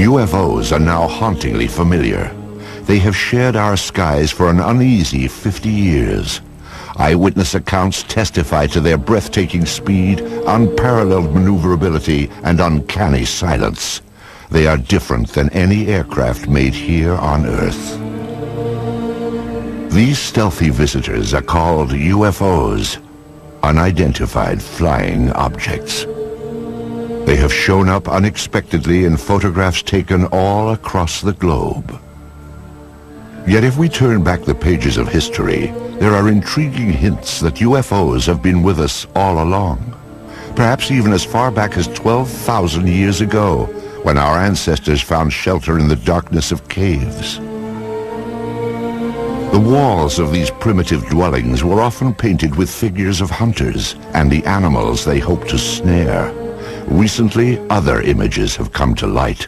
UFOs are now hauntingly familiar. They have shared our skies for an uneasy 50 years. Eyewitness accounts testify to their breathtaking speed, unparalleled maneuverability, and uncanny silence. They are different than any aircraft made here on Earth. These stealthy visitors are called UFOs, unidentified flying objects. They have shown up unexpectedly in photographs taken all across the globe. Yet if we turn back the pages of history, there are intriguing hints that UFOs have been with us all along. Perhaps even as far back as 12,000 years ago, when our ancestors found shelter in the darkness of caves. The walls of these primitive dwellings were often painted with figures of hunters and the animals they hoped to snare. Recently, other images have come to light.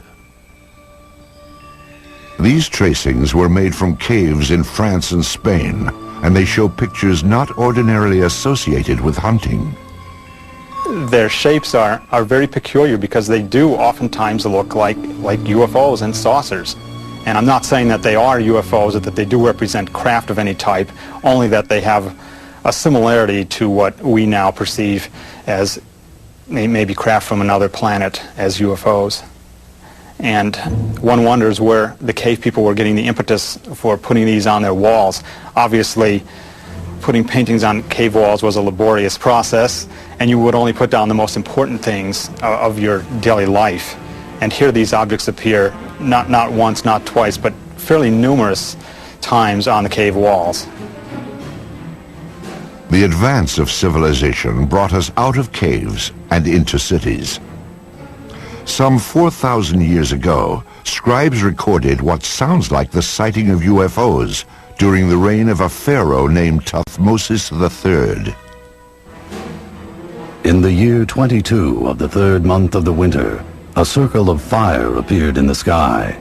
These tracings were made from caves in France and Spain, and they show pictures not ordinarily associated with hunting. Their shapes are very peculiar because they do oftentimes look like UFOs and saucers. And I'm not saying that they are UFOs or that they do represent craft of any type, only that they have a similarity to what we now perceive as maybe craft from another planet as UFOs. And one wonders where the cave people were getting the impetus for putting these on their walls. Obviously, putting paintings on cave walls was a laborious process, and you would only put down the most important things of your daily life. And here these objects appear not once, not twice, but fairly numerous times on the cave walls. The advance of civilization brought us out of caves and into cities. Some 4,000 years ago, scribes recorded what sounds like the sighting of UFOs during the reign of a pharaoh named Thutmose III. In the year 22 of the third month of the winter, a circle of fire appeared in the sky.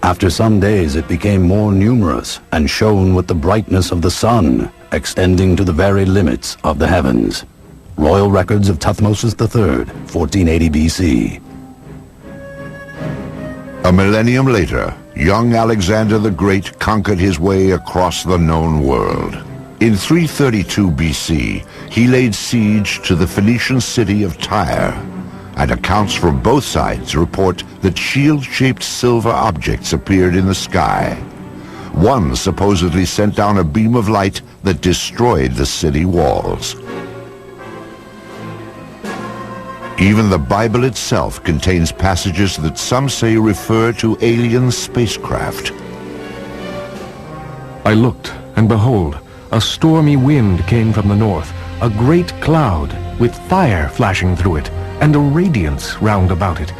After some days it became more numerous and shone with the brightness of the sun, extending to the very limits of the heavens. Royal Records of Thutmose III, 1480 BC. A millennium later, young Alexander the Great conquered his way across the known world. In 332 BC, he laid siege to the Phoenician city of Tyre, and accounts from both sides report that shield-shaped silver objects appeared in the sky. One supposedly sent down a beam of light that destroyed the city walls. Even the Bible itself contains passages that some say refer to alien spacecraft. I looked, and behold, a stormy wind came from the north, a great cloud with fire flashing through it, and a radiance round about it,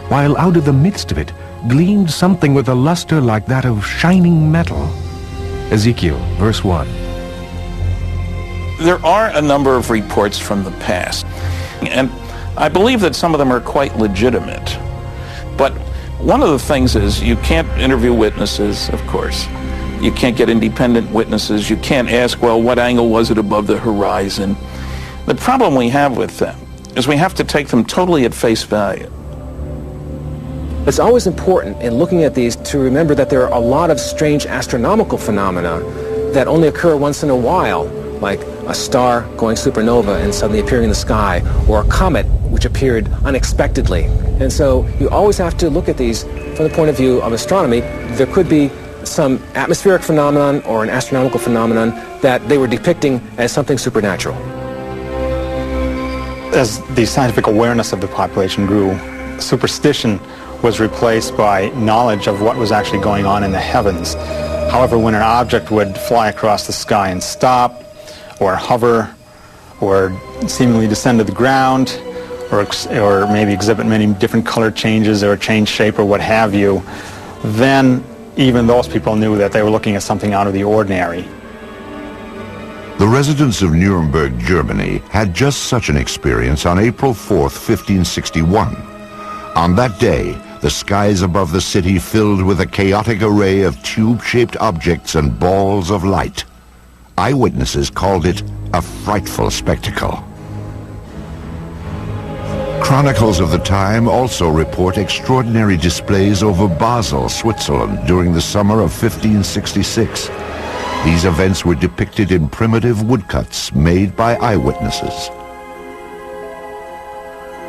while out of the midst of it gleamed something with a luster like that of shining metal. Ezekiel, verse 1. There are a number of reports from the past, and I believe that some of them are quite legitimate. But one of the things is you can't interview witnesses, of course. You can't get independent witnesses. You can't ask, well, what angle was it above the horizon? The problem we have with them is we have to take them totally at face value. It's always important in looking at these to remember that there are a lot of strange astronomical phenomena that only occur once in a while, like a star going supernova and suddenly appearing in the sky, or a comet which appeared unexpectedly. And so you always have to look at these from the point of view of astronomy. There could be some atmospheric phenomenon or an astronomical phenomenon that they were depicting as something supernatural. As the scientific awareness of the population grew, superstition was replaced by knowledge of what was actually going on in the heavens. However, when an object would fly across the sky and stop, or hover, or seemingly descend to the ground, or maybe exhibit many different color changes or change shape or what have you, then even those people knew that they were looking at something out of the ordinary. The residents of Nuremberg, Germany, had just such an experience on April 4th, 1561. On that day, the skies above the city filled with a chaotic array of tube-shaped objects and balls of light. Eyewitnesses called it a frightful spectacle. Chronicles of the time also report extraordinary displays over Basel, Switzerland during the summer of 1566. These events were depicted in primitive woodcuts made by eyewitnesses.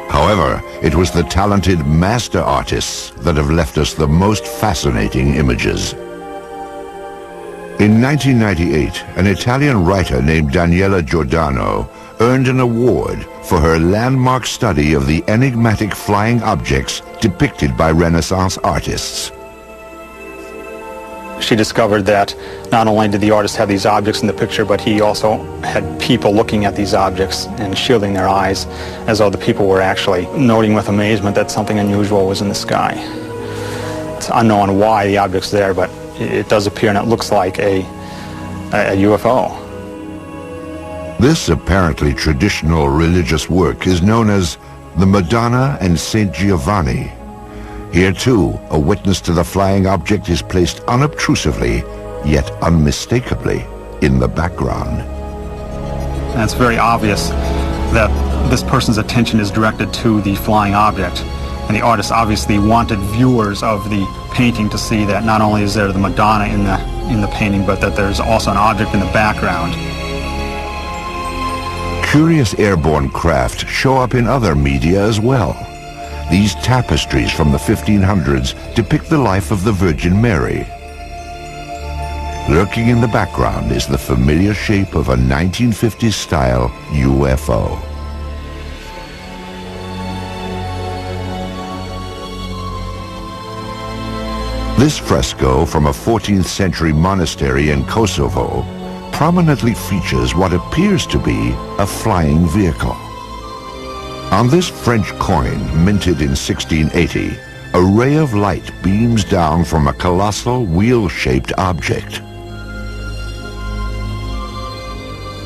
However, it was the talented master artists that have left us the most fascinating images. In 1998, an Italian writer named Daniela Giordano earned an award for her landmark study of the enigmatic flying objects depicted by Renaissance artists. She discovered that not only did the artist have these objects in the picture, but he also had people looking at these objects and shielding their eyes as though the people were actually noting with amazement that something unusual was in the sky. It's unknown why the object's there, but it does appear and it looks like a UFO. This apparently traditional religious work is known as the Madonna and Saint Giovanni. Here too, a witness to the flying object is placed unobtrusively, yet unmistakably, in the background. And it's very obvious that this person's attention is directed to the flying object. And the artist obviously wanted viewers of the painting to see that not only is there the Madonna in the painting, but that there's also an object in the background. Curious airborne craft show up in other media as well. These tapestries from the 1500s depict the life of the Virgin Mary. Lurking in the background is the familiar shape of a 1950s-style UFO. This fresco from a 14th century monastery in Kosovo prominently features what appears to be a flying vehicle. On this French coin, minted in 1680, a ray of light beams down from a colossal wheel-shaped object.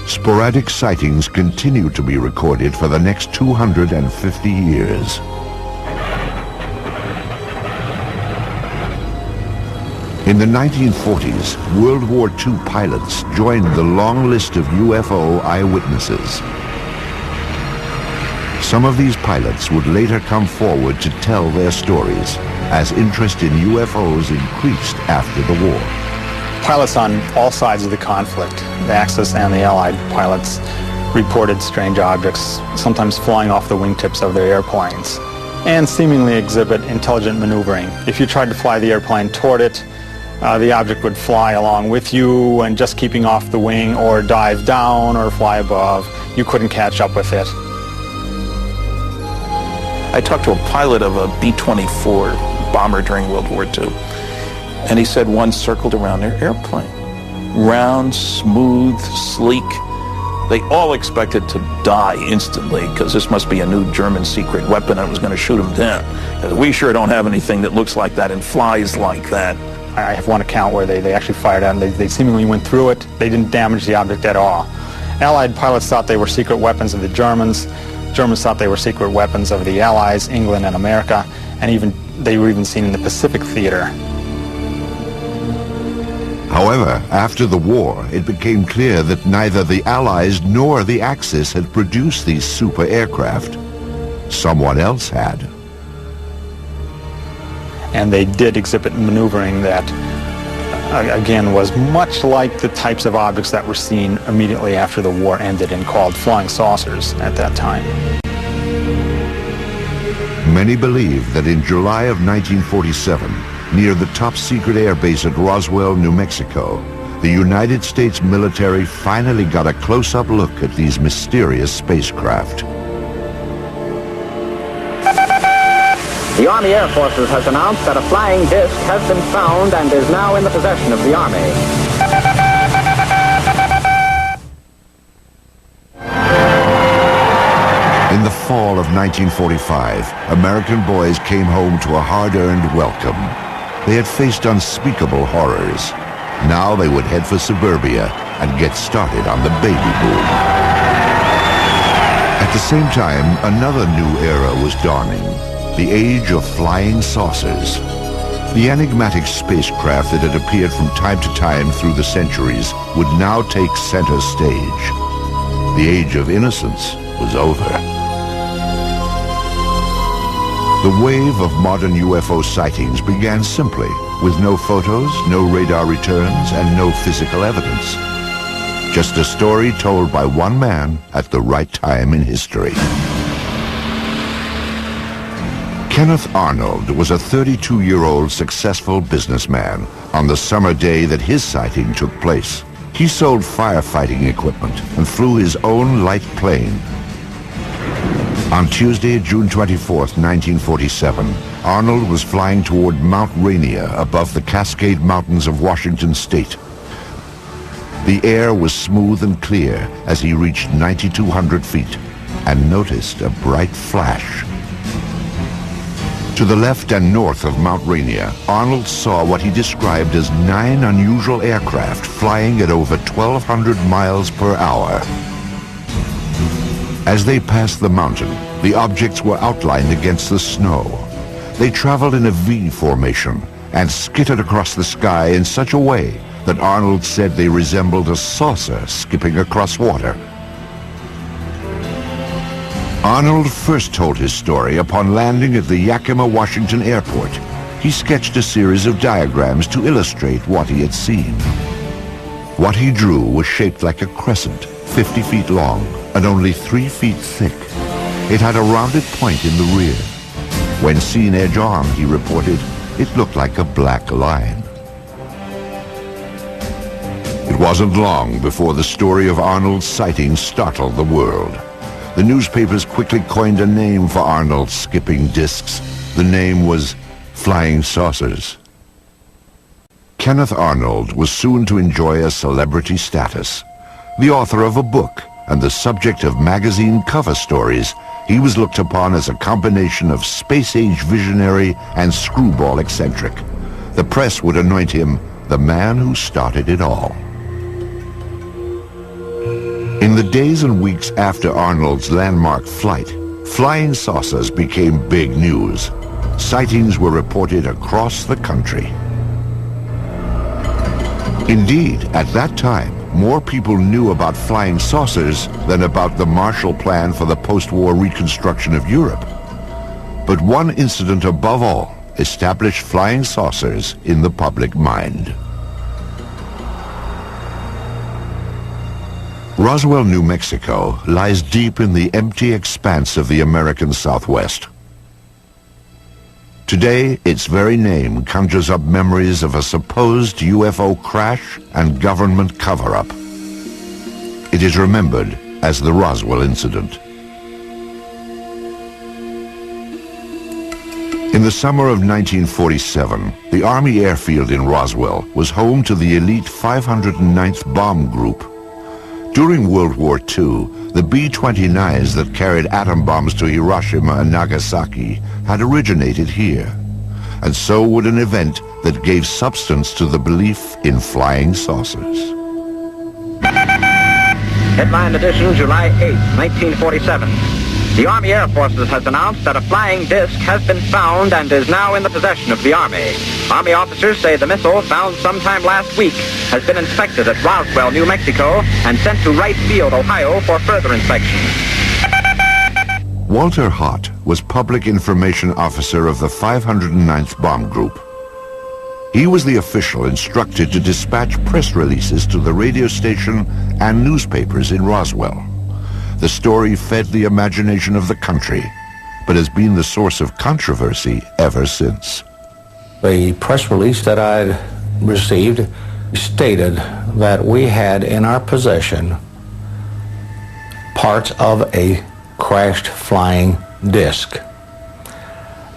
Sporadic sightings continue to be recorded for the next 250 years. In the 1940s, World War II pilots joined the long list of UFO eyewitnesses. Some of these pilots would later come forward to tell their stories as interest in UFOs increased after the war. Pilots on all sides of the conflict, the Axis and the Allied pilots, reported strange objects, sometimes flying off the wingtips of their airplanes, and seemingly exhibit intelligent maneuvering. If you tried to fly the airplane toward it, the object would fly along with you and just keeping off the wing, or dive down or fly above. You couldn't catch up with it. I talked to a pilot of a B-24 bomber during World War II, and he said one circled around their airplane. Round, smooth, sleek. They all expected to die instantly because this must be a new German secret weapon that was going to shoot them down. We sure don't have anything that looks like that and flies like that. I have one account where they actually fired out and they seemingly went through it. They didn't damage the object at all. Allied pilots thought they were secret weapons of the Germans. Germans thought they were secret weapons of the Allies, England and America, and they were even seen in the Pacific theater. However, after the war, it became clear that neither the Allies nor the Axis had produced these super aircraft. Someone else had. And they did exhibit maneuvering that, again, was much like the types of objects that were seen immediately after the war ended and called flying saucers at that time. Many believe that in July of 1947, near the top-secret airbase at Roswell, New Mexico, the United States military finally got a close-up look at these mysterious spacecraft. The Army Air Forces has announced that a flying disc has been found and is now in the possession of the Army. In the fall of 1945, American boys came home to a hard-earned welcome. They had faced unspeakable horrors. Now they would head for suburbia and get started on the baby boom. At the same time, another new era was dawning. The age of flying saucers. The enigmatic spacecraft that had appeared from time to time through the centuries would now take center stage. The age of innocence was over. The wave of modern UFO sightings began simply, with no photos, no radar returns, and no physical evidence. Just a story told by one man at the right time in history. Kenneth Arnold was a 32-year-old successful businessman on the summer day that his sighting took place. He sold firefighting equipment and flew his own light plane. On Tuesday, June 24th, 1947, Arnold was flying toward Mount Rainier above the Cascade Mountains of Washington State. The air was smooth and clear as he reached 9,200 feet and noticed a bright flash. To the left and north of Mount Rainier, Arnold saw what he described as 9 unusual aircraft flying at over 1,200 miles per hour. As they passed the mountain, the objects were outlined against the snow. They traveled in a V formation and skittered across the sky in such a way that Arnold said they resembled a saucer skipping across water. Arnold first told his story upon landing at the Yakima, Washington airport. He sketched a series of diagrams to illustrate what he had seen. What he drew was shaped like a crescent, 50 feet long and only 3 feet thick. It had a rounded point in the rear. When seen edge on, he reported, it looked like a black line. It wasn't long before the story of Arnold's sighting startled the world. The newspapers quickly coined a name for Arnold's skipping discs. The name was flying saucers. Kenneth Arnold was soon to enjoy a celebrity status. The author of a book and the subject of magazine cover stories, he was looked upon as a combination of space-age visionary and screwball eccentric. The press would anoint him the man who started it all. In the days and weeks after Arnold's landmark flight, flying saucers became big news. Sightings were reported across the country. Indeed, at that time, more people knew about flying saucers than about the Marshall Plan for the post-war reconstruction of Europe. But one incident above all established flying saucers in the public mind. Roswell, New Mexico lies deep in the empty expanse of the American Southwest. Today, its very name conjures up memories of a supposed UFO crash and government cover-up. It is remembered as the Roswell incident. In the summer of 1947, the Army airfield in Roswell was home to the elite 509th Bomb Group. During World War II, the B-29s that carried atom bombs to Hiroshima and Nagasaki had originated here, and so would an event that gave substance to the belief in flying saucers. Headline edition, July 8, 1947. The Army Air Forces has announced that a flying disc has been found and is now in the possession of the Army. Army officers say the missile, found sometime last week, has been inspected at Roswell, New Mexico, and sent to Wright Field, Ohio, for further inspection. Walter Hott was Public Information Officer of the 509th Bomb Group. He was the official instructed to dispatch press releases to the radio station and newspapers in Roswell. The story fed the imagination of the country, but has been the source of controversy ever since. The press release that I received stated that we had in our possession parts of a crashed flying disc.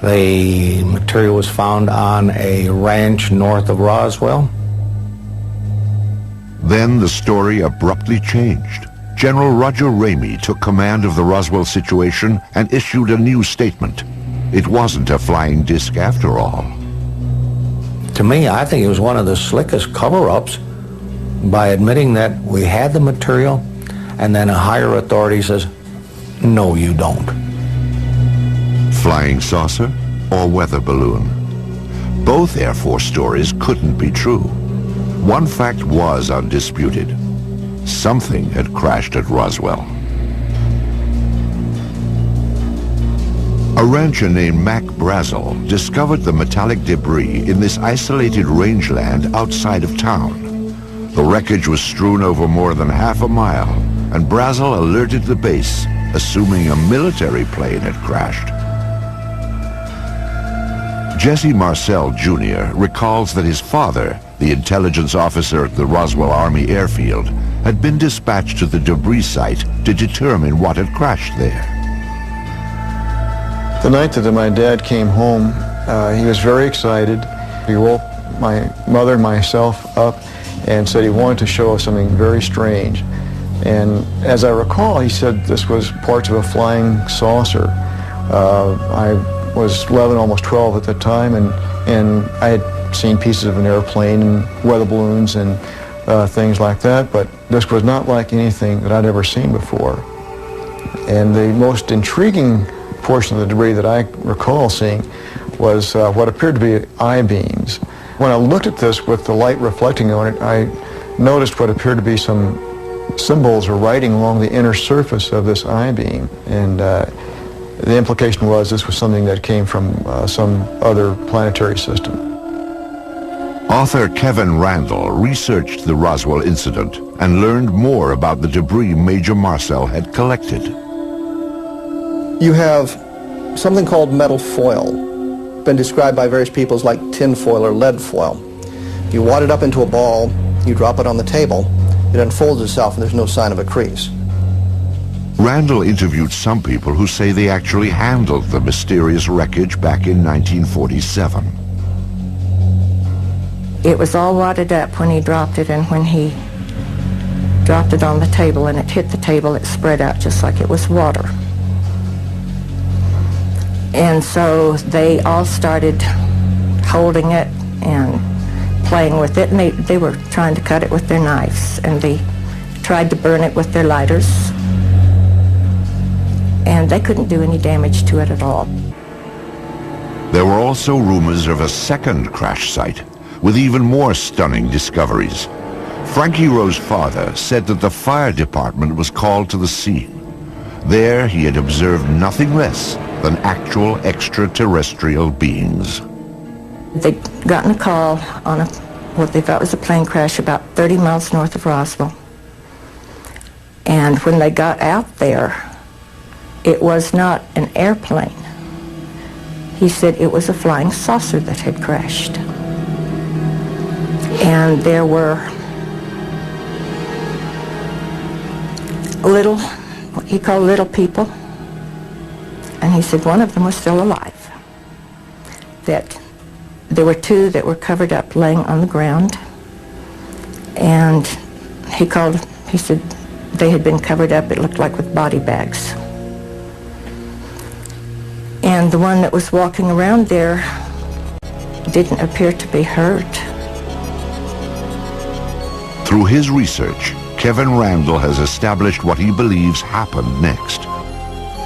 The material was found on a ranch north of Roswell. Then the story abruptly changed. General Roger Ramey took command of the Roswell situation and issued a new statement. It wasn't a flying disc after all. To me, I think it was one of the slickest cover-ups by admitting that we had the material, and then a higher authority says, no, you don't. Flying saucer or weather balloon? Both Air Force stories couldn't be true. One fact was undisputed. Something had crashed at Roswell. A rancher named Mac Brazel discovered the metallic debris in this isolated rangeland outside of town. The wreckage was strewn over more than half a mile, and Brazel alerted the base, assuming a military plane had crashed. Jesse Marcel Jr. recalls that his father, the intelligence officer at the Roswell Army Airfield, had been dispatched to the debris site to determine what had crashed there. The night that my dad came home, he was very excited. He woke my mother and myself up and said he wanted to show us something very strange. And as I recall, he said this was parts of a flying saucer. I was 11, almost 12 at the time, and I had seen pieces of an airplane and weather balloons and things like that, but this was not like anything that I'd ever seen before. And the most intriguing portion of the debris that I recall seeing was what appeared to be I-beams. When I looked at this with the light reflecting on it, I noticed what appeared to be some symbols or writing along the inner surface of this I-beam. And the implication was this was something that came from some other planetary system. Author Kevin Randall researched the Roswell incident and learned more about the debris Major Marcel had collected. You have something called metal foil, been described by various people as like tin foil or lead foil. You wad it up into a ball, you drop it on the table, it unfolds itself and there's no sign of a crease. Randall interviewed some people who say they actually handled the mysterious wreckage back in 1947. It was all wadded up when he dropped it, and when he dropped it on the table and it hit the table, it spread out just like it was water. And so they all started holding it and playing with it, and they were trying to cut it with their knives, and they tried to burn it with their lighters, and they couldn't do any damage to it at all. There were also rumors of a second crash site with even more stunning discoveries. Frankie Rowe's father said that the fire department was called to the scene. There he had observed nothing less than actual extraterrestrial beings. They'd gotten a call on what they thought was a plane crash about 30 miles north of Roswell. And when they got out there, it was not an airplane. He said it was a flying saucer that had crashed. And there were little, what he called little people. And he said one of them was still alive. That there were two that were covered up laying on the ground. And he said they had been covered up, it looked like with body bags. And the one that was walking around there didn't appear to be hurt. Through his research, Kevin Randall has established what he believes happened next.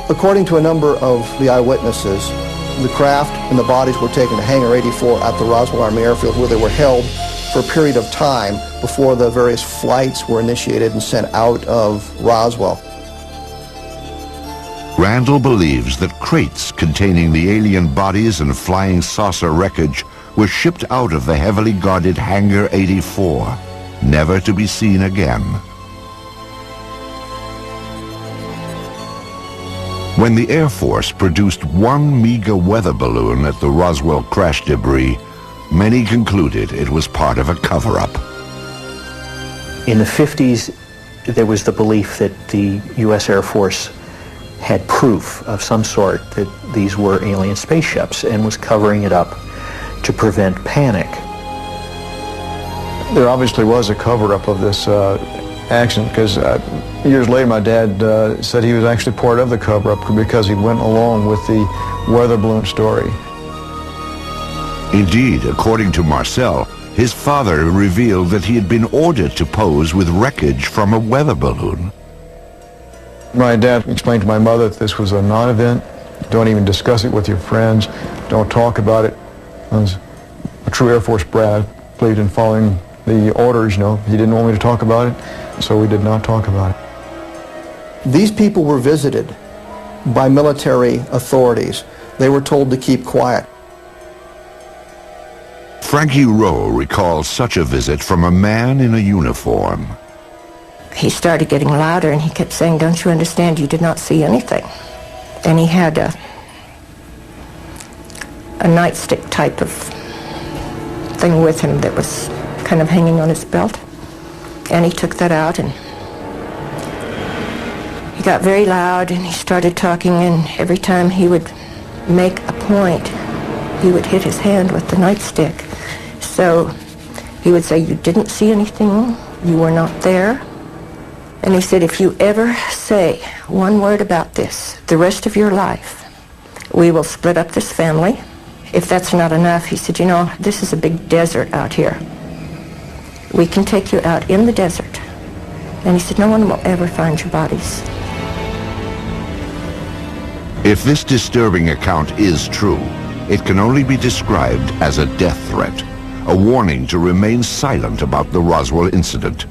According to a number of the eyewitnesses, the craft and the bodies were taken to Hangar 84 at the Roswell Army Airfield, where they were held for a period of time before the various flights were initiated and sent out of Roswell. Randall believes that crates containing the alien bodies and flying saucer wreckage were shipped out of the heavily guarded Hangar 84, never to be seen again. When the Air Force produced one meager weather balloon at the Roswell crash debris, many concluded it was part of a cover-up. In the 50s, there was the belief that the U.S. Air Force had proof of some sort that these were alien spaceships and was covering it up to prevent panic. There obviously was a cover-up of this accident, because years later my dad said he was actually part of the cover-up because he went along with the weather balloon story. Indeed, according to Marcel, his father revealed that he had been ordered to pose with wreckage from a weather balloon. My dad explained to my mother that this was a non-event. Don't even discuss it with your friends. Don't talk about it. I was a true Air Force brat. I believed in following the orders, you know. He didn't want me to talk about it, so we did not talk about it. These people were visited by military authorities They were told to keep quiet. Frankie Rowe recalls such a visit from a man in a uniform. He started getting louder, and he kept saying, "Don't you understand? You did not see anything." And he had a nightstick type of thing with him that was kind of hanging on his belt. And he took that out, and he got very loud, and he started talking, and every time he would make a point, he would hit his hand with the nightstick. So he would say, "You didn't see anything, you were not there." And he said, "If you ever say one word about this the rest of your life, we will split up this family. If that's not enough," he said, "you know, this is a big desert out here. We can take you out in the desert." And he said, "No one will ever find your bodies." If this disturbing account is true, it can only be described as a death threat, a warning to remain silent about the Roswell incident.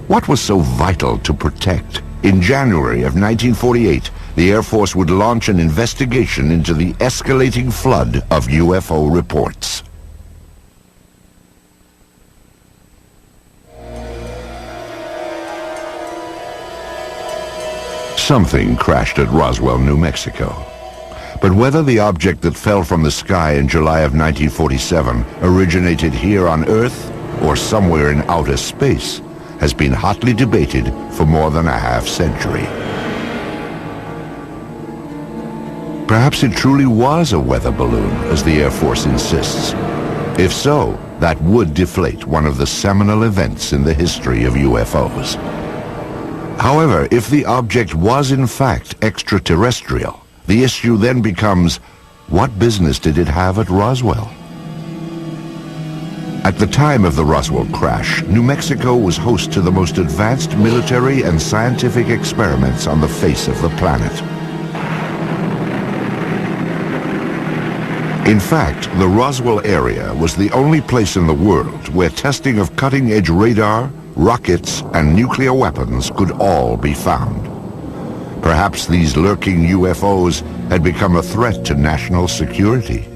What was so vital to protect? In January of 1948, the Air Force would launch an investigation into the escalating flood of UFO reports. Something crashed at Roswell, New Mexico. But whether the object that fell from the sky in July of 1947 originated here on Earth or somewhere in outer space has been hotly debated for more than a half-century. Perhaps it truly was a weather balloon, as the Air Force insists. If so, that would deflate one of the seminal events in the history of UFOs. However, if the object was in fact extraterrestrial, the issue then becomes, what business did it have at Roswell? At the time of the Roswell crash, New Mexico was host to the most advanced military and scientific experiments on the face of the planet. In fact, the Roswell area was the only place in the world where testing of cutting-edge radar, rockets, and nuclear weapons could all be found. Perhaps these lurking UFOs had become a threat to national security.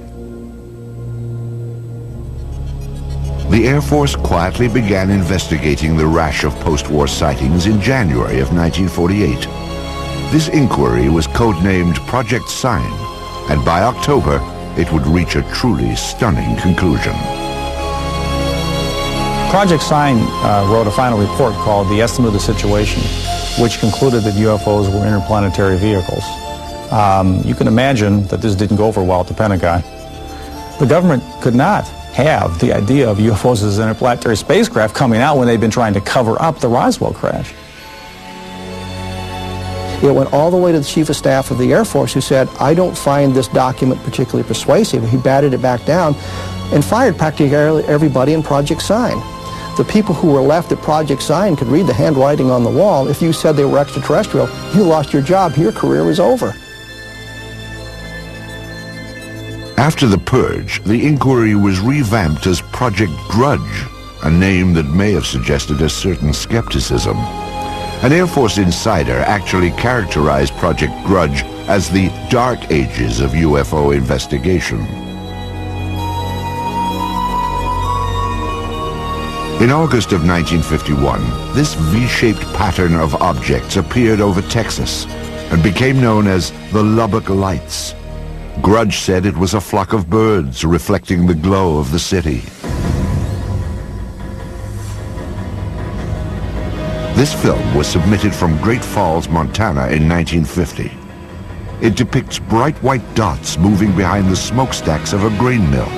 The Air Force quietly began investigating the rash of post-war sightings in January of 1948. This inquiry was codenamed Project Sign, and by October, it would reach a truly stunning conclusion. Project Sign wrote a final report called The Estimate of the Situation, which concluded that UFOs were interplanetary vehicles. You can imagine that this didn't go over well at the Pentagon. The government could not have the idea of UFOs as interplanetary spacecraft coming out when they've been trying to cover up the Roswell crash. It went all the way to the Chief of Staff of the Air Force, who said, "I don't find this document particularly persuasive." He batted it back down and fired practically everybody in Project Sign. The people who were left at Project Sign could read the handwriting on the wall. If you said they were extraterrestrial, you lost your job. Your career was over. After the purge, the inquiry was revamped as Project Grudge, a name that may have suggested a certain skepticism. An Air Force insider actually characterized Project Grudge as the dark ages of UFO investigation. In August of 1951, this V-shaped pattern of objects appeared over Texas and became known as the Lubbock Lights. Grudge said it was a flock of birds reflecting the glow of the city. This film was submitted from Great Falls, Montana in 1950. It depicts bright white dots moving behind the smokestacks of a grain mill.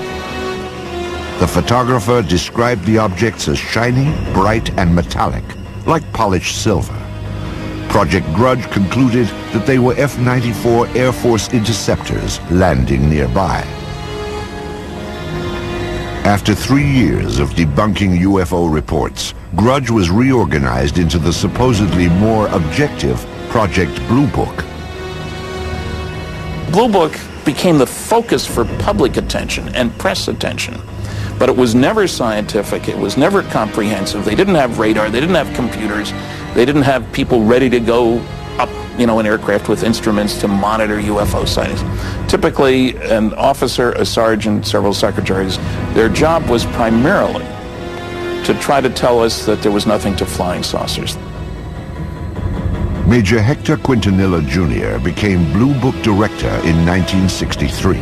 The photographer described the objects as shiny, bright, and metallic, like polished silver. Project Grudge concluded that they were F-94 Air Force interceptors landing nearby. After 3 years of debunking UFO reports, Grudge was reorganized into the supposedly more objective Project Blue Book. Blue Book became the focus for public attention and press attention. But it was never scientific, it was never comprehensive. They didn't have radar, they didn't have computers, they didn't have people ready to go up, in aircraft with instruments to monitor UFO sightings. Typically Typically, an officer, a sergeant, several secretaries, their job was primarily to try to tell us that there was nothing to flying saucers. Major Hector Quintanilla Jr. became Blue Book director in 1963.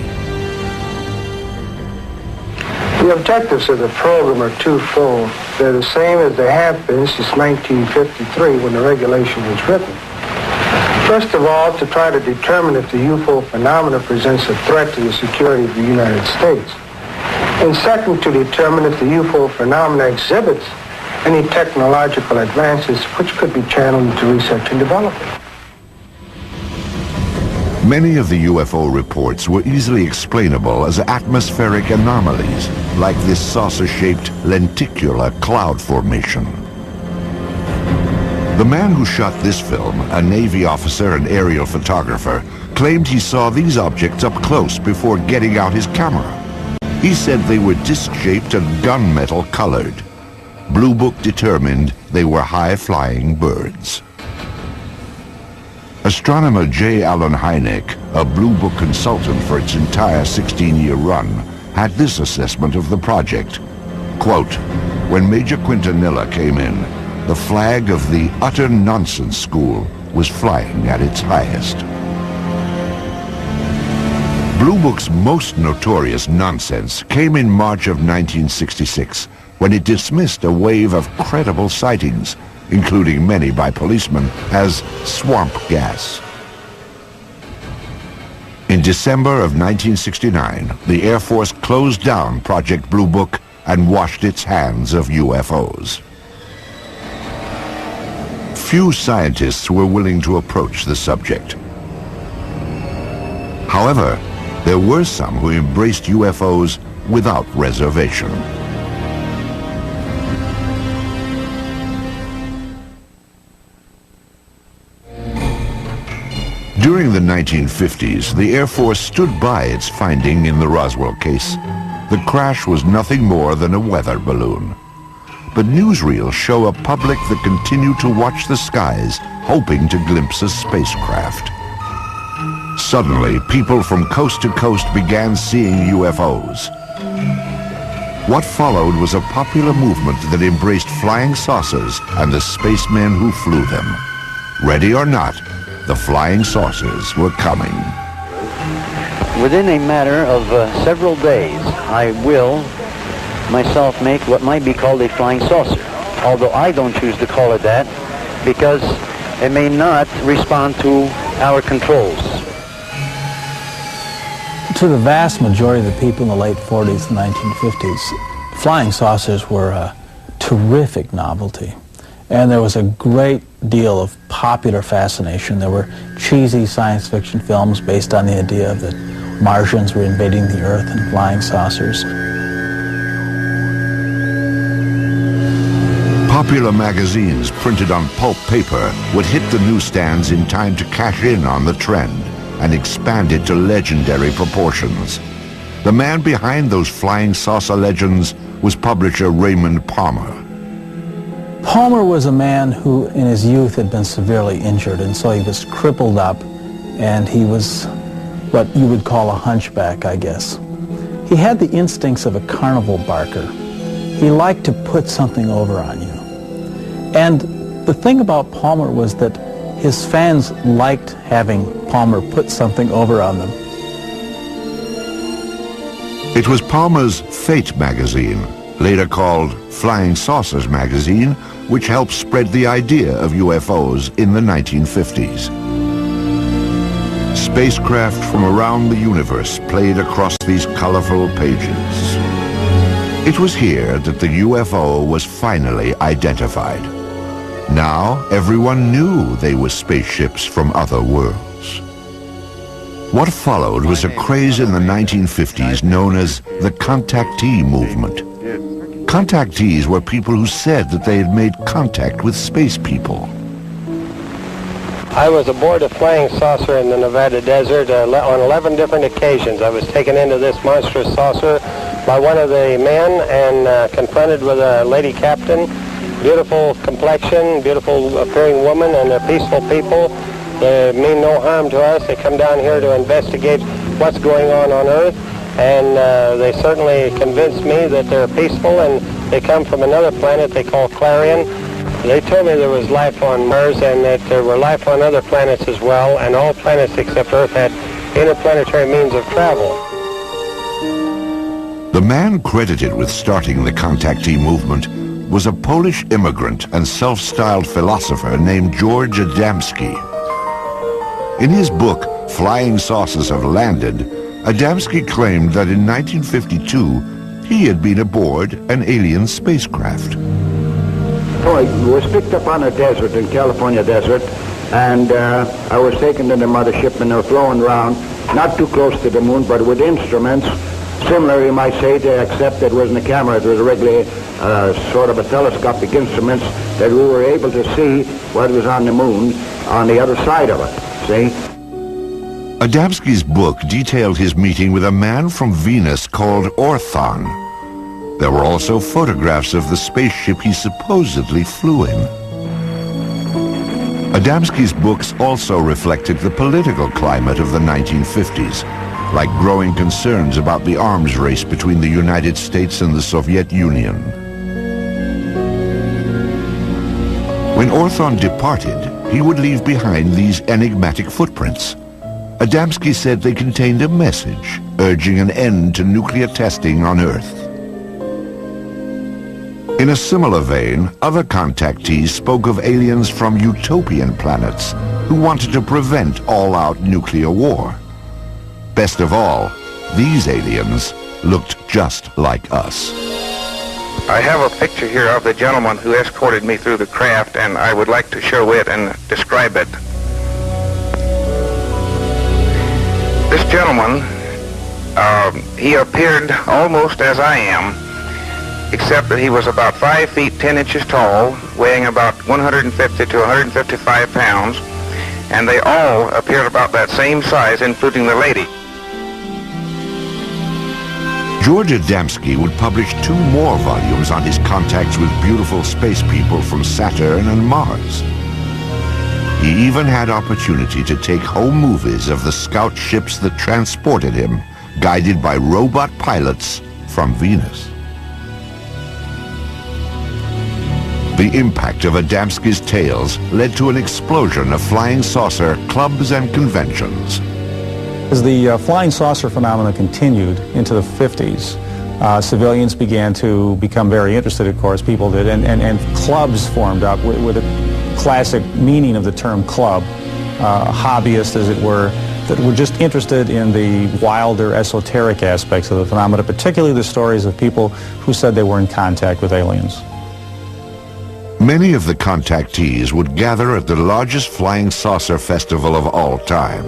The objectives of the program are twofold. They're the same as they have been since 1953 when the regulation was written. First of all, to try to determine if the UFO phenomena presents a threat to the security of the United States. And second, to determine if the UFO phenomena exhibits any technological advances which could be channeled into research and development. Many of the UFO reports were easily explainable as atmospheric anomalies, like this saucer-shaped lenticular cloud formation. The man who shot this film, a Navy officer and aerial photographer, claimed he saw these objects up close before getting out his camera. He said they were disc-shaped and gunmetal colored. Blue Book determined they were high-flying birds. Astronomer J. Allen Hynek, a Blue Book consultant for its entire 16-year run, had this assessment of the project. Quote, "When Major Quintanilla came in, the flag of the utter nonsense school was flying at its highest." Blue Book's most notorious nonsense came in March of 1966, when it dismissed a wave of credible sightings, including many by policemen, as swamp gas. In December of 1969, the Air Force closed down Project Blue Book and washed its hands of UFOs. Few scientists were willing to approach the subject. However, there were some who embraced UFOs without reservation. During the 1950s, the Air Force stood by its finding in the Roswell case. The crash was nothing more than a weather balloon. But newsreels show a public that continue to watch the skies, hoping to glimpse a spacecraft. Suddenly, people from coast to coast began seeing UFOs. What followed was a popular movement that embraced flying saucers and the spacemen who flew them. Ready or not, the flying saucers were coming. Within a matter of several days, I will myself make what might be called a flying saucer, although I don't choose to call it that because it may not respond to our controls. To the vast majority of the people in the late 40s and 1950s, flying saucers were a terrific novelty. And there was a great deal of popular fascination. There were cheesy science fiction films based on the idea that Martians were invading the Earth in flying saucers. Popular magazines printed on pulp paper would hit the newsstands in time to cash in on the trend and expand it to legendary proportions. The man behind those flying saucer legends was publisher Raymond Palmer. Palmer was a man who in his youth had been severely injured, and so he was crippled up, and he was what you would call a hunchback, I guess. He had the instincts of a carnival barker. He liked to put something over on you. And the thing about Palmer was that his fans liked having Palmer put something over on them. It was Palmer's Fate magazine, later called Flying Saucers magazine, which helped spread the idea of UFOs in the 1950s. Spacecraft from around the universe played across these colorful pages. It was here that the UFO was finally identified. Now everyone knew they were spaceships from other worlds. What followed was a craze in the 1950s known as the contactee movement. Contactees were people who said that they had made contact with space people. I was aboard a flying saucer in the Nevada desert on 11 different occasions. I was taken into this monstrous saucer by one of the men and confronted with a lady captain. Beautiful complexion, beautiful appearing woman, and peaceful people. They mean no harm to us. They come down here to investigate what's going on Earth, and they certainly convinced me that they're peaceful, and they come from another planet they call Clarion. They told me there was life on Mars and that there were life on other planets as well, and all planets except Earth had interplanetary means of travel. The man credited with starting the contactee movement was a Polish immigrant and self-styled philosopher named George Adamski. In his book, Flying Saucers Have Landed, Adamski claimed that in 1952 he had been aboard an alien spacecraft. I was picked up on a desert, in California desert, and I was taken to the mothership and they were flown around, not too close to the moon, but with instruments, similar, you might say, except it wasn't a camera, it was regularly sort of a telescopic instruments that we were able to see what was on the moon on the other side of it, see? Adamski's book detailed his meeting with a man from Venus called Orthon. There were also photographs of the spaceship he supposedly flew in. Adamski's books also reflected the political climate of the 1950s, like growing concerns about the arms race between the United States and the Soviet Union. When Orthon departed, he would leave behind these enigmatic footprints. Adamski said they contained a message urging an end to nuclear testing on Earth. In a similar vein, other contactees spoke of aliens from utopian planets who wanted to prevent all-out nuclear war. Best of all, these aliens looked just like us. I have a picture here of the gentleman who escorted me through the craft, and I would like to show it and describe it. This gentleman, he appeared almost as I am, except that he was about 5 feet 10 inches tall, weighing about 150 to 155 pounds, and they all appeared about that same size, including the lady. George Adamski would publish 2 more volumes on his contacts with beautiful space people from Saturn and Mars. He even had opportunity to take home movies of the scout ships that transported him, guided by robot pilots from Venus. The impact of Adamski's tales led to an explosion of flying saucer clubs and conventions. As the flying saucer phenomenon continued into the 50s, civilians began to become very interested, of course, people did, and clubs formed up with a classic meaning of the term club, hobbyists, as it were, that were just interested in the wilder, esoteric aspects of the phenomena, particularly the stories of people who said they were in contact with aliens. Many of the contactees would gather at the largest flying saucer festival of all time.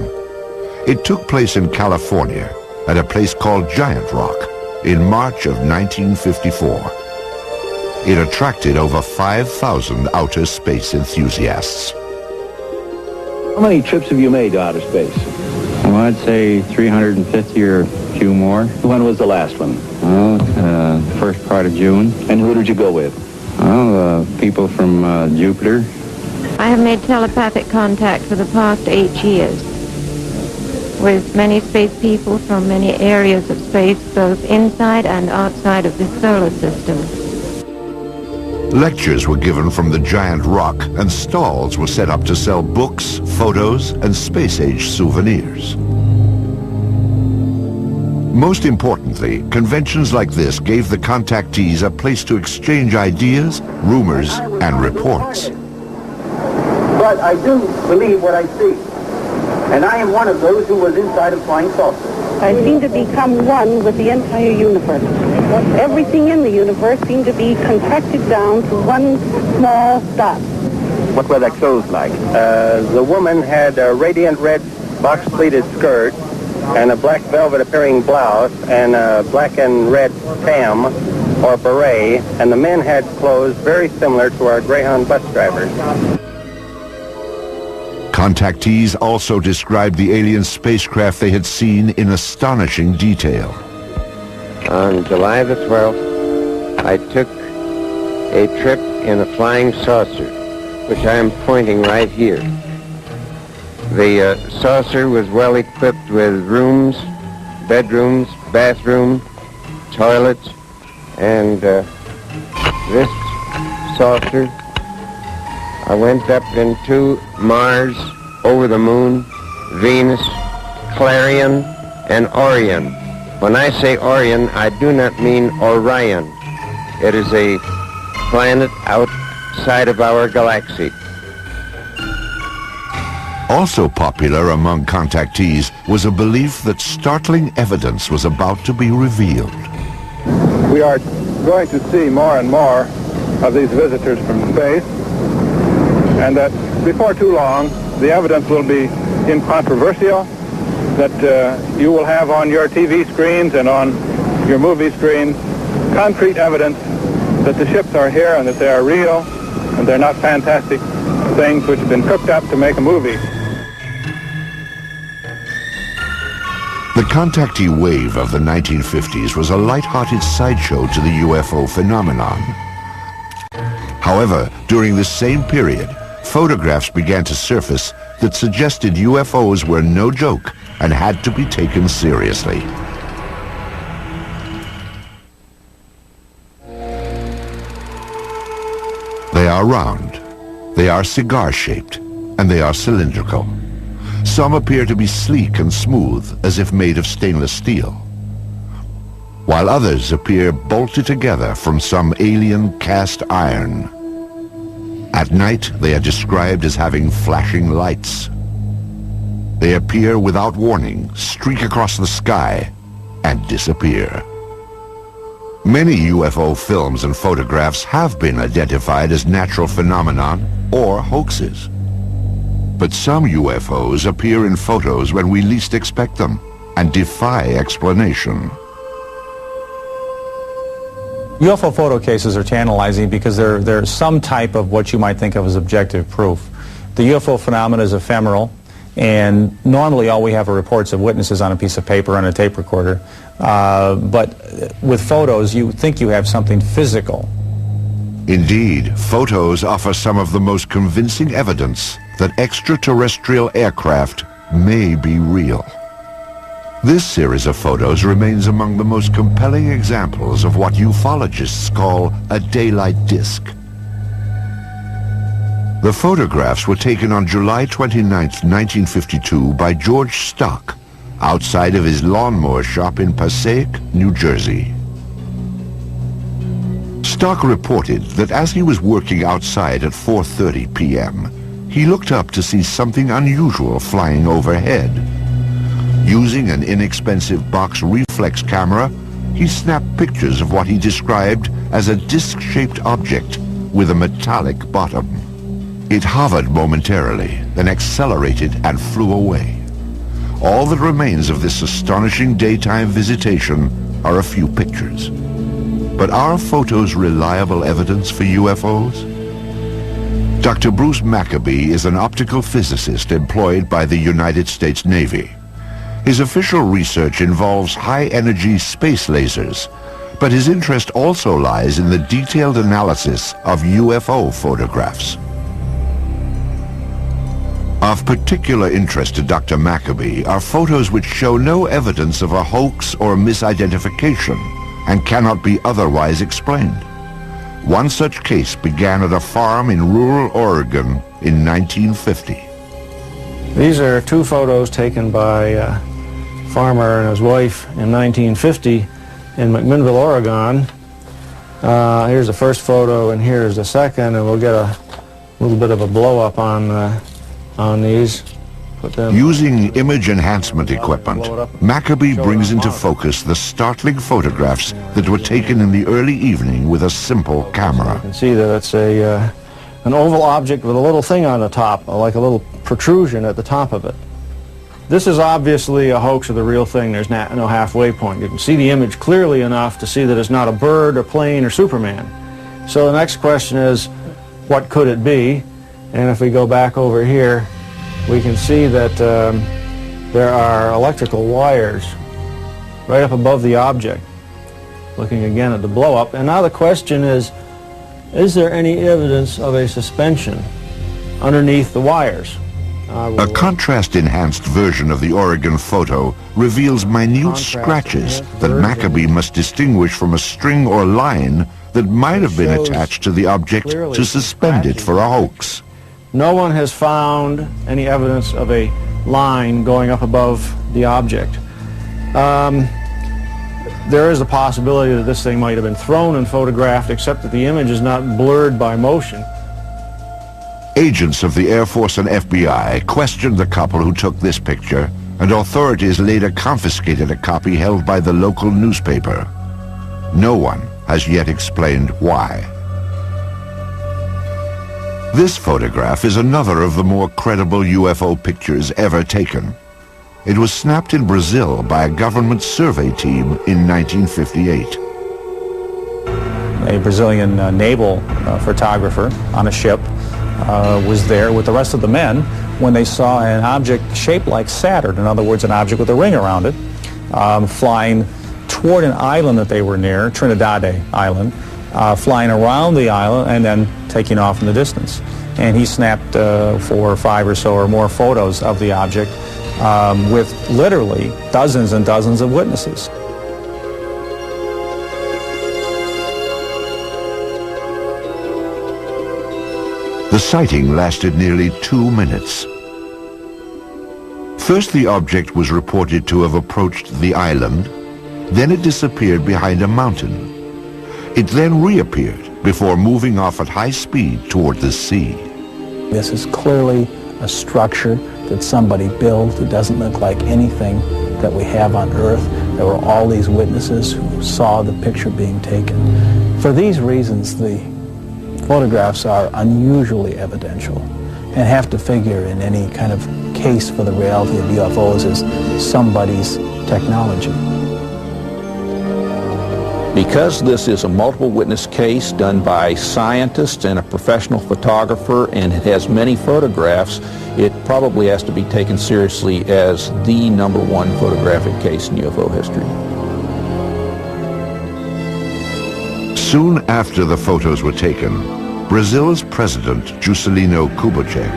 It took place in California at a place called Giant Rock in March of 1954. It attracted over 5,000 outer space enthusiasts. How many trips have you made to outer space? Well, I'd say 350 or a few more. When was the last one? Well, first part of June. And who did you go with? Well, people from Jupiter. I have made telepathic contact for the past 8 years with many space people from many areas of space, both inside and outside of the solar system. Lectures were given from the Giant Rock, and stalls were set up to sell books, photos, and space-age souvenirs. Most importantly, conventions like this gave the contactees a place to exchange ideas, rumors, and reports. But I do believe what I see. And I am one of those who was inside a flying saucer. I seem to become one with the entire universe. Everything in the universe seemed to be contracted down to one small dot. What were their clothes like? The woman had a radiant red box-pleated skirt and a black velvet appearing blouse and a black and red tam or beret, and the men had clothes very similar to our Greyhound bus drivers. Contactees also described the alien spacecraft they had seen in astonishing detail. On July the 12th, I took a trip in a flying saucer, which I am pointing right here. The saucer was well equipped with rooms, bedrooms, bathroom, toilets, and this saucer, I went up into Mars, over the moon, Venus, Clarion, and Orion. When I say Orion, I do not mean Orion. It is a planet outside of our galaxy. Also popular among contactees was a belief that startling evidence was about to be revealed. We are going to see more and more of these visitors from space, and that before too long, the evidence will be incontrovertible, that you will have on your TV screens and on your movie screens concrete evidence that the ships are here and that they are real and they're not fantastic things which have been cooked up to make a movie. The contactee wave of the 1950s was a light-hearted sideshow to the UFO phenomenon. However, during this same period, photographs began to surface that suggested UFOs were no joke and had to be taken seriously. They are round, they are cigar-shaped, and they are cylindrical. Some appear to be sleek and smooth, as if made of stainless steel, while others appear bolted together from some alien cast iron. At night, they are described as having flashing lights. They appear without warning, streak across the sky, and disappear. Many UFO films and photographs have been identified as natural phenomenon or hoaxes. But some UFOs appear in photos when we least expect them and defy explanation. UFO photo cases are tantalizing because they're some type of what you might think of as objective proof. The UFO phenomena is ephemeral, and normally all we have are reports of witnesses on a piece of paper on a tape recorder. But with photos, you think you have something physical. Indeed, photos offer some of the most convincing evidence that extraterrestrial aircraft may be real. This series of photos remains among the most compelling examples of what ufologists call a daylight disk. The photographs were taken on July 29, 1952 by George Stock, outside of his lawnmower shop in Passaic, New Jersey. Stock reported that as he was working outside at 4:30 p.m., he looked up to see something unusual flying overhead. Using an inexpensive box reflex camera, he snapped pictures of what he described as a disc-shaped object with a metallic bottom. It hovered momentarily, then accelerated and flew away. All that remains of this astonishing daytime visitation are a few pictures. But are photos reliable evidence for UFOs? Dr. Bruce Maccabee is an optical physicist employed by the United States Navy. His official research involves high-energy space lasers, but his interest also lies in the detailed analysis of UFO photographs. Of particular interest to Dr. Maccabee are photos which show no evidence of a hoax or misidentification and cannot be otherwise explained. One such case began at a farm in rural Oregon in 1950. These are two photos taken by a farmer and his wife in 1950 in McMinnville, Oregon. Here's the first photo and here's the second, and we'll get a little bit of a blow-up on these. Using image enhancement equipment, Maccabee brings into focus the startling photographs that were taken in the early evening with a simple camera. You can see that it's an oval object with a little thing on the top, like a little protrusion at the top of it. This is obviously a hoax of the real thing. There's no halfway point. You can see the image clearly enough to see that it's not a bird or plane or Superman. So the next question is, what could it be? And if we go back over here, we can see that there are electrical wires right up above the object. Looking again at the blow-up. And now the question is there any evidence of a suspension underneath the wires? A contrast-enhanced version of the Oregon photo reveals minute scratches that Maccabee must distinguish from a string or line that might have been attached to the object to suspend it for a hoax. No one has found any evidence of a line going up above the object. There is a possibility that this thing might have been thrown and photographed, except that the image is not blurred by motion. Agents of the Air Force and FBI questioned the couple who took this picture, and authorities later confiscated a copy held by the local newspaper. No one has yet explained why. This photograph is another of the more credible UFO pictures ever taken. It was snapped in Brazil by a government survey team in 1958. A Brazilian naval photographer on a ship was there with the rest of the men when they saw an object shaped like Saturn, in other words, an object with a ring around it, flying toward an island that they were near, Trinidad Island, flying around the island and then taking off in the distance. And he snapped 4 or 5 or so or more photos of the object with literally dozens and dozens of witnesses. The sighting lasted nearly 2 minutes. First, the object was reported to have approached the island, then it disappeared behind a mountain. It then reappeared before moving off at high speed toward the sea. This is clearly a structure that somebody built. It doesn't look like anything that we have on Earth. There were all these witnesses who saw the picture being taken. For these reasons, the photographs are unusually evidential and have to figure in any kind of case for the reality of UFOs as somebody's technology. Because this is a multiple witness case done by scientists and a professional photographer, and it has many photographs, it probably has to be taken seriously as the #1 photographic case in UFO history. Soon after the photos were taken, Brazil's president, Juscelino Kubitschek,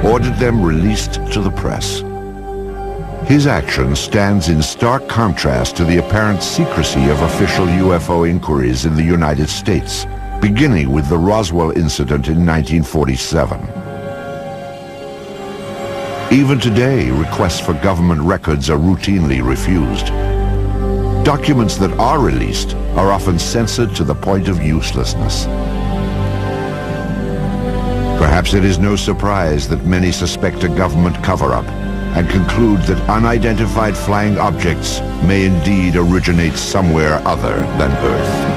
ordered them released to the press. His action stands in stark contrast to the apparent secrecy of official UFO inquiries in the United States, beginning with the Roswell incident in 1947. Even today, requests for government records are routinely refused. Documents that are released are often censored to the point of uselessness. Perhaps it is no surprise that many suspect a government cover-up and conclude that unidentified flying objects may indeed originate somewhere other than Earth.